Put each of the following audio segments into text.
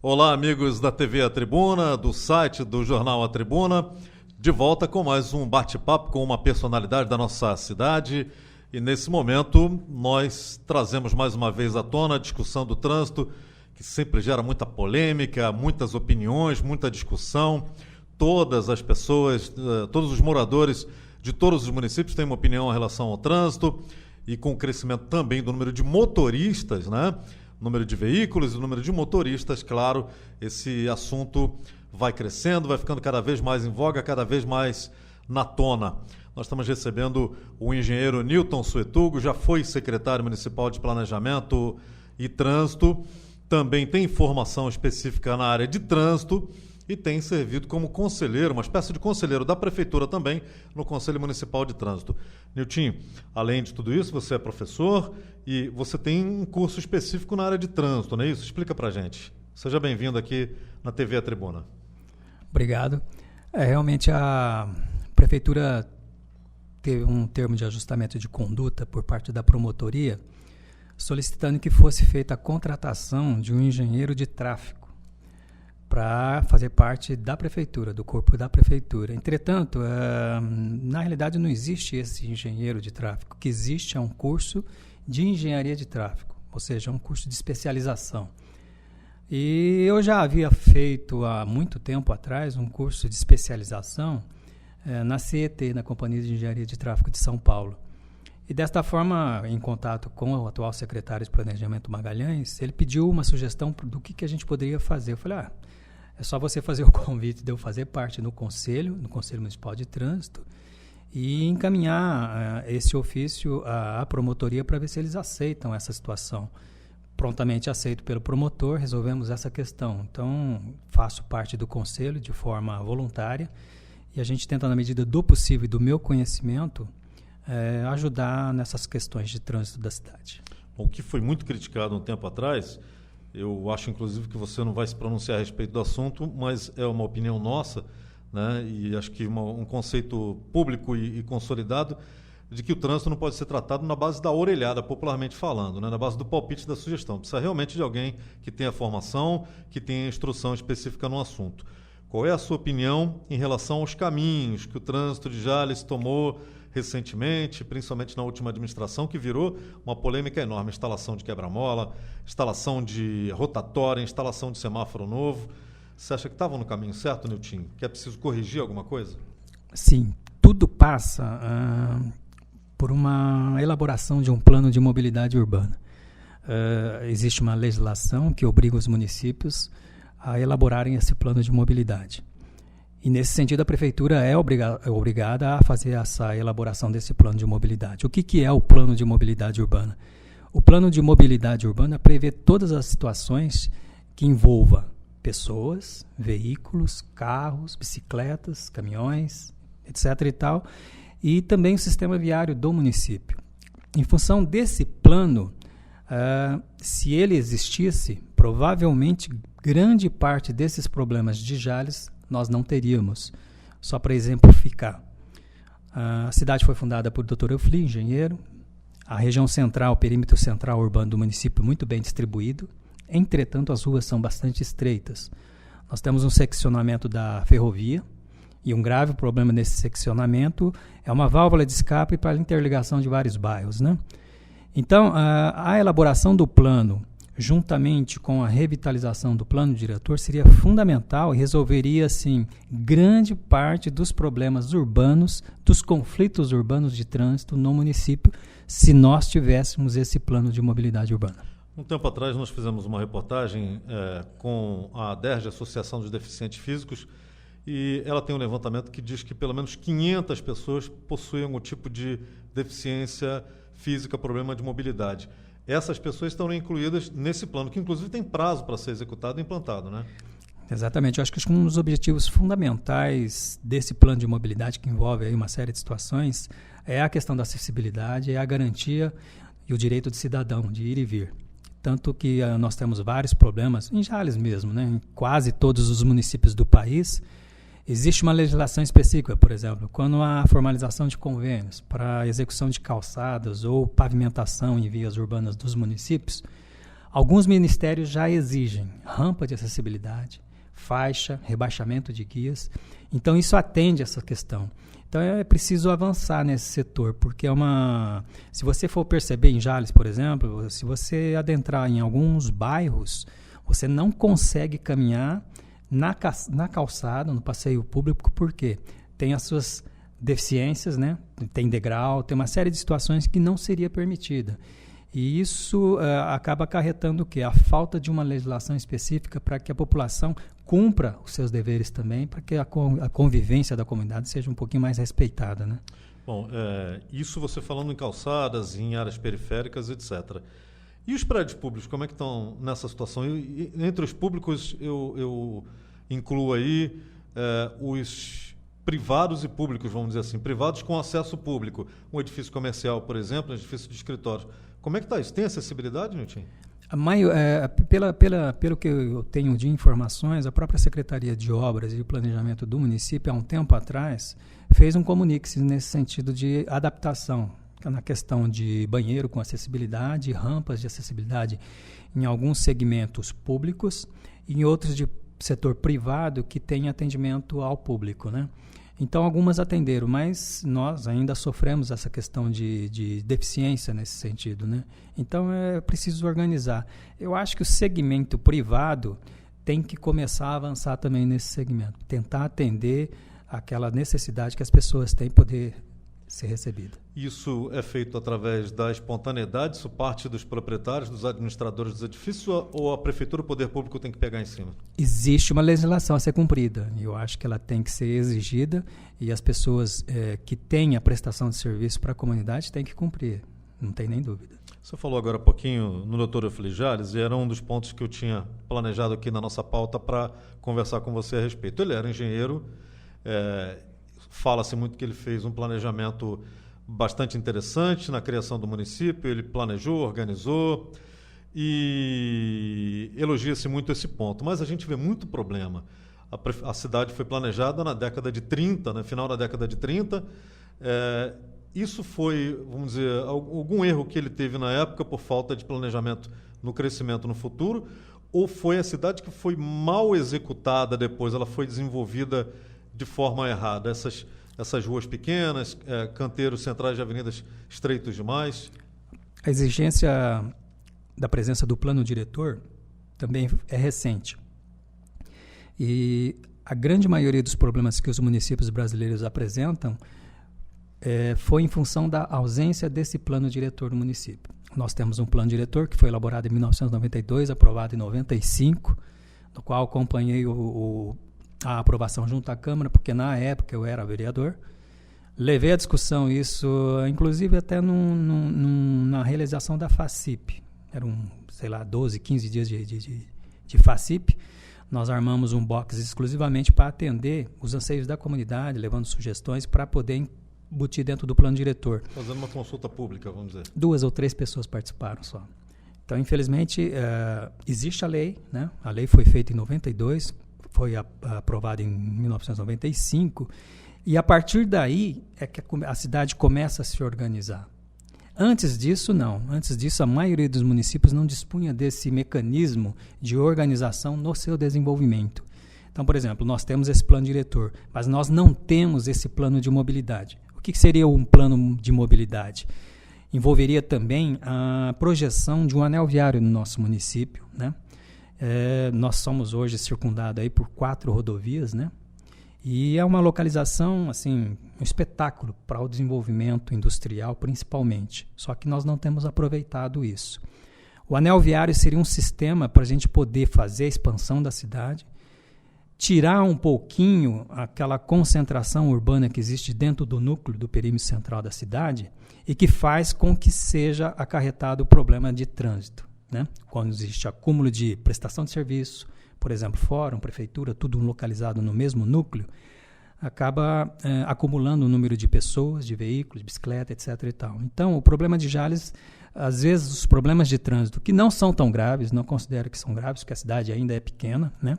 Olá, amigos da TV A Tribuna, do site do Jornal A Tribuna, de volta com mais um bate-papo com uma personalidade da nossa cidade. E nesse momento nós trazemos mais uma vez à tona a discussão do trânsito, que sempre gera muita polêmica, muitas opiniões, muita discussão. Todas as pessoas, todos os moradores de todos os municípios têm uma opinião em relação ao trânsito, e com o crescimento também do número de motoristas, né? Número de veículos e o número de motoristas, claro, esse assunto vai crescendo, vai ficando cada vez mais em voga, cada vez mais na tona. Nós estamos recebendo o engenheiro Newton Suetugo, já foi secretário municipal de Planejamento e Trânsito, também tem formação específica na área de trânsito e tem servido como conselheiro, uma espécie de conselheiro da Prefeitura também, no Conselho Municipal de Trânsito. Nilton, além de tudo isso, você é professor e você tem um curso específico na área de trânsito, não é isso? Explica pra gente. Seja bem-vindo aqui na TV A Tribuna. Obrigado. Realmente a Prefeitura teve um termo de ajustamento de conduta por parte da promotoria, solicitando que fosse feita a contratação de um engenheiro de tráfego para fazer parte da Prefeitura, do corpo da Prefeitura. Entretanto, na realidade não existe esse engenheiro de tráfego. O que existe é um curso de engenharia de tráfego, ou seja, um curso de especialização. E eu já havia feito há muito tempo atrás um curso de especialização na CET, na Companhia de Engenharia de Tráfego de São Paulo. E desta forma, em contato com o atual secretário de Planejamento Magalhães, ele pediu uma sugestão do que a gente poderia fazer. Eu falei, é só você fazer o convite de eu fazer parte no Conselho Municipal de Trânsito e encaminhar esse ofício à promotoria para ver se eles aceitam essa situação. Prontamente aceito pelo promotor, resolvemos essa questão. Então, faço parte do Conselho de forma voluntária e a gente tenta, na medida do possível e do meu conhecimento, ajudar nessas questões de trânsito da cidade. O que foi muito criticado um tempo atrás, eu acho inclusive que você não vai se pronunciar a respeito do assunto, mas é uma opinião nossa, né? E acho que um conceito público e consolidado de que o trânsito não pode ser tratado na base da orelhada, popularmente falando, né? Na base do palpite da sugestão. Precisa realmente de alguém que tenha formação, que tenha instrução específica no assunto. Qual é a sua opinião em relação aos caminhos que o trânsito de Jales tomou recentemente, principalmente na última administração, que virou uma polêmica enorme? Instalação de quebra-mola, instalação de rotatória, instalação de semáforo novo. Você acha que estavam no caminho certo, Nilton? Que é preciso corrigir alguma coisa? Sim, tudo passa por uma elaboração de um plano de mobilidade urbana. Existe uma legislação que obriga os municípios a elaborarem esse plano de mobilidade. E, nesse sentido, a Prefeitura é obrigada a fazer essa elaboração desse plano de mobilidade. O que é o plano de mobilidade urbana? O plano de mobilidade urbana prevê todas as situações que envolvam pessoas, veículos, carros, bicicletas, caminhões, etc. e tal, e também o sistema viário do município. Em função desse plano, se ele existisse, provavelmente grande parte desses problemas de Jales nós não teríamos. Só para exemplificar, a cidade foi fundada por Dr. Eufli, engenheiro, a região central, o perímetro central urbano do município muito bem distribuído, entretanto as ruas são bastante estreitas. Nós temos um seccionamento da ferrovia e um grave problema nesse seccionamento é uma válvula de escape para a interligação de vários bairros, né? Então, a elaboração do plano juntamente com a revitalização do plano diretor, seria fundamental e resolveria, assim, grande parte dos problemas urbanos, dos conflitos urbanos de trânsito no município, se nós tivéssemos esse plano de mobilidade urbana. Um tempo atrás nós fizemos uma reportagem com a ADERJ, Associação dos Deficientes Físicos, e ela tem um levantamento que diz que pelo menos 500 pessoas possuem algum tipo de deficiência física, problema de mobilidade. Essas pessoas estão incluídas nesse plano, que inclusive tem prazo para ser executado e implantado, né? Exatamente. Eu acho que um dos objetivos fundamentais desse plano de mobilidade, que envolve aí uma série de situações, é a questão da acessibilidade, é a garantia e o direito do cidadão de ir e vir. Tanto que nós temos vários problemas, em Jales mesmo, né? Em quase todos os municípios do país, existe uma legislação específica, por exemplo, quando há formalização de convênios para execução de calçadas ou pavimentação em vias urbanas dos municípios, Alguns ministérios já exigem rampa de acessibilidade, faixa, rebaixamento de guias. Então, isso atende essa questão. Então, é preciso avançar nesse setor, porque se você for perceber em Jales, por exemplo, se você adentrar em alguns bairros, você não consegue caminhar na calçada, no passeio público, porque tem as suas deficiências, né? Tem degrau, tem uma série de situações que não seria permitida. E isso acaba acarretando o quê? A falta de uma legislação específica para que a população cumpra os seus deveres também, para que a convivência da comunidade seja um pouquinho mais respeitada, né? Bom, isso você falando em calçadas, em áreas periféricas, etc. E os prédios públicos, como é que estão nessa situação? E entre os públicos, eu incluo aí os privados e públicos, vamos dizer assim. Privados com acesso público. Um edifício comercial, por exemplo, um edifício de escritório. Como é que está isso? Tem acessibilidade, Nilton? Pelo que eu tenho de informações, a própria Secretaria de Obras e Planejamento do município, há um tempo atrás, fez um comunique nesse sentido de adaptação na questão de banheiro com acessibilidade, rampas de acessibilidade em alguns segmentos públicos e em outros de setor privado que tem atendimento ao público, né? Então, algumas atenderam, mas nós ainda sofremos essa questão de deficiência nesse sentido, né? Então, é preciso organizar. Eu acho que o segmento privado tem que começar a avançar também nesse segmento, tentar atender aquela necessidade que as pessoas têm de poder ser recebida. Isso é feito através da espontaneidade? Isso parte dos proprietários, dos administradores dos edifícios, ou a prefeitura, o poder público tem que pegar em cima? Existe uma legislação a ser cumprida. Eu acho que ela tem que ser exigida e as pessoas que têm a prestação de serviço para a comunidade têm que cumprir. Não tem nem dúvida. Você falou agora há pouquinho no Dr. Eufli Jales e era um dos pontos que eu tinha planejado aqui na nossa pauta para conversar com você a respeito. Ele era engenheiro, fala-se muito que ele fez um planejamento bastante interessante na criação do município, ele planejou, organizou e elogia-se muito esse ponto. Mas a gente vê muito problema. A cidade foi planejada na década de 30, no final da década de 30. Isso foi, vamos dizer, algum erro que ele teve na época por falta de planejamento no crescimento no futuro? Ou foi a cidade que foi mal executada depois, ela foi desenvolvida de forma errada? Essas ruas pequenas, canteiros centrais de avenidas estreitos demais? A exigência da presença do plano diretor também é recente. E a grande maioria dos problemas que os municípios brasileiros apresentam foi em função da ausência desse plano diretor no município. Nós temos um plano diretor que foi elaborado em 1992, aprovado em 95, no qual acompanhei a aprovação junto à Câmara, porque na época eu era vereador. Levei à discussão isso, inclusive até na realização da FACIP. Eram, 12, 15 dias de FACIP. Nós armamos um box exclusivamente para atender os anseios da comunidade, levando sugestões para poder embutir dentro do plano diretor. Fazendo uma consulta pública, vamos dizer. 2 ou 3 pessoas participaram só. Então, infelizmente, existe a lei, né? A lei foi feita em 92, foi aprovada em 1995, e a partir daí é que a cidade começa a se organizar. Antes disso, não. Antes disso, a maioria dos municípios não dispunha desse mecanismo de organização no seu desenvolvimento. Então, por exemplo, nós temos esse plano diretor, mas nós não temos esse plano de mobilidade. O que seria um plano de mobilidade? Envolveria também a projeção de um anel viário no nosso município, né? Nós somos hoje circundados aí por 4 rodovias, né? E é uma localização, assim, um espetáculo para o desenvolvimento industrial, principalmente. Só que nós não temos aproveitado isso. O anel viário seria um sistema para a gente poder fazer a expansão da cidade, tirar um pouquinho aquela concentração urbana que existe dentro do núcleo do perímetro central da cidade e que faz com que seja acarretado o problema de trânsito, né? Quando existe acúmulo de prestação de serviço, por exemplo, fórum, prefeitura, tudo localizado no mesmo núcleo, acaba acumulando o número de pessoas, de veículos, de bicicleta, etc. e tal. Então, o problema de Jales, às vezes os problemas de trânsito, que não são tão graves, não considero que são graves, porque a cidade ainda é pequena, né?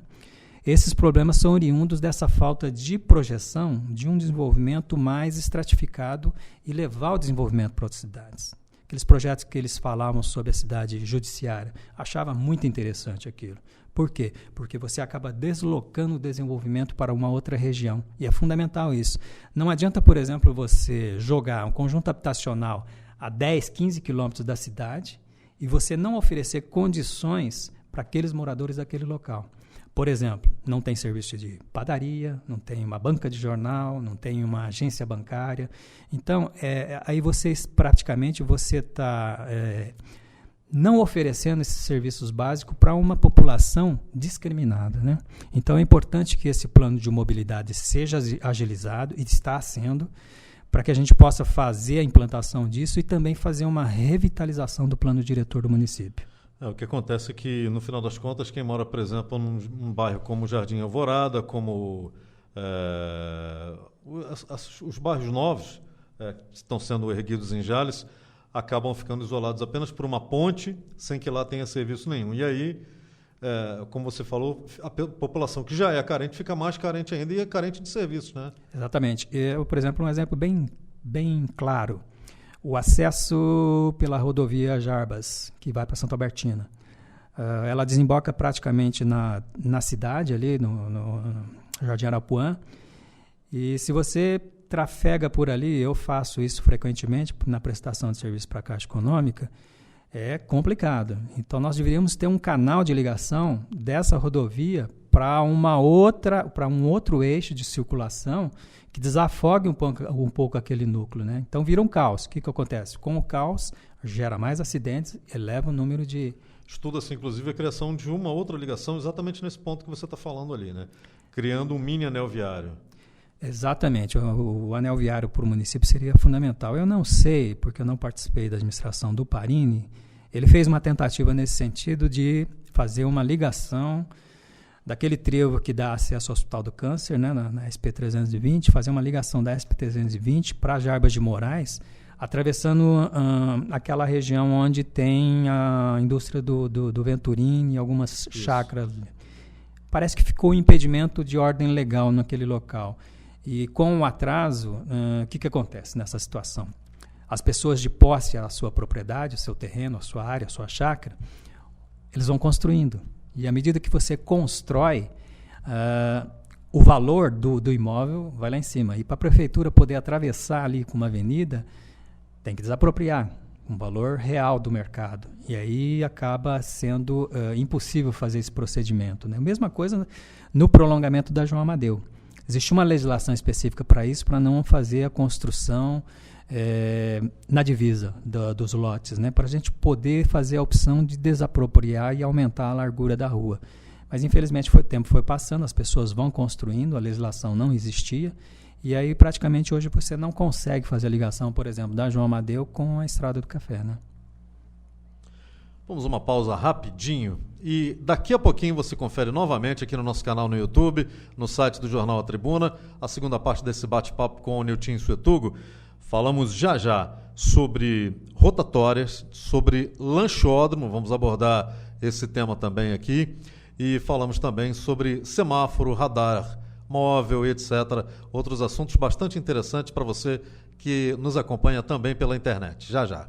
Esses problemas são oriundos dessa falta de projeção de um desenvolvimento mais estratificado e levar o desenvolvimento para outras cidades. aqueles projetos que eles falavam sobre a cidade judiciária. Achava muito interessante aquilo. Por quê? Porque você acaba deslocando o desenvolvimento para uma outra região. E é fundamental isso. Não adianta, por exemplo, você jogar um conjunto habitacional a 10, 15 quilômetros da cidade e você não oferecer condições para aqueles moradores daquele local. Por exemplo, não tem serviço de padaria, não tem uma banca de jornal, não tem uma agência bancária. Então, aí você está não oferecendo esses serviços básicos para uma população discriminada, né? Então, é importante que esse plano de mobilidade seja agilizado, e está sendo, para que a gente possa fazer a implantação disso e também fazer uma revitalização do plano diretor do município. O que acontece é que, no final das contas, quem mora, por exemplo, num bairro como Jardim Alvorada, como os bairros novos que estão sendo erguidos em Jales, acabam ficando isolados apenas por uma ponte, sem que lá tenha serviço nenhum. E aí, como você falou, a população que já é carente fica mais carente ainda e é carente de serviços, né? Exatamente. Por exemplo, um exemplo bem claro. O acesso pela rodovia Jarbas, que vai para Santa Albertina. Ela desemboca praticamente na cidade, ali no Jardim Arapuã. E se você trafega por ali, eu faço isso frequentemente na prestação de serviço para a Caixa Econômica, é complicado. Então, nós deveríamos ter um canal de ligação dessa rodovia para um outro eixo de circulação que desafogue um pouco aquele núcleo, né? Então, vira um caos. O que acontece? Com o caos, gera mais acidentes, eleva o número de... Estuda-se, inclusive, a criação de uma outra ligação exatamente nesse ponto que você está falando ali, né? Criando um mini anel viário. Exatamente. O anel viário para o município seria fundamental. Eu não sei, porque eu não participei da administração do Parini, ele fez uma tentativa nesse sentido de fazer uma ligação daquele trevo que dá acesso ao Hospital do Câncer, né, na SP-320, fazer uma ligação da SP-320 para Jarbas de Moraes, atravessando aquela região onde tem a indústria do Venturini e algumas chácaras. Parece que ficou um impedimento de ordem legal naquele local. E com o atraso, o que acontece nessa situação? As pessoas de posse à sua propriedade, ao seu terreno, à sua área, à sua chácara, eles vão construindo. E à medida que você constrói, o valor do imóvel vai lá em cima. E para a prefeitura poder atravessar ali com uma avenida, tem que desapropriar um valor real do mercado. E aí acaba sendo impossível fazer esse procedimento, né? Mesma coisa no prolongamento da João Amadeu. Existe uma legislação específica para isso, para não fazer a construção na divisa dos lotes, né? Para a gente poder fazer a opção de desapropriar e aumentar a largura da rua. Mas, infelizmente, o tempo foi passando, as pessoas vão construindo, a legislação não existia, e aí, praticamente, hoje você não consegue fazer a ligação, por exemplo, da João Amadeu com a Estrada do Café, né? Vamos uma pausa rapidinho e daqui a pouquinho você confere novamente aqui no nosso canal no YouTube, no site do Jornal A Tribuna, a segunda parte desse bate-papo com o Nilton Suetugo. Falamos já sobre rotatórias, sobre lanchódromo, vamos abordar esse tema também aqui, e falamos também sobre semáforo, radar móvel, etc. Outros assuntos bastante interessantes para você que nos acompanha também pela internet. Já.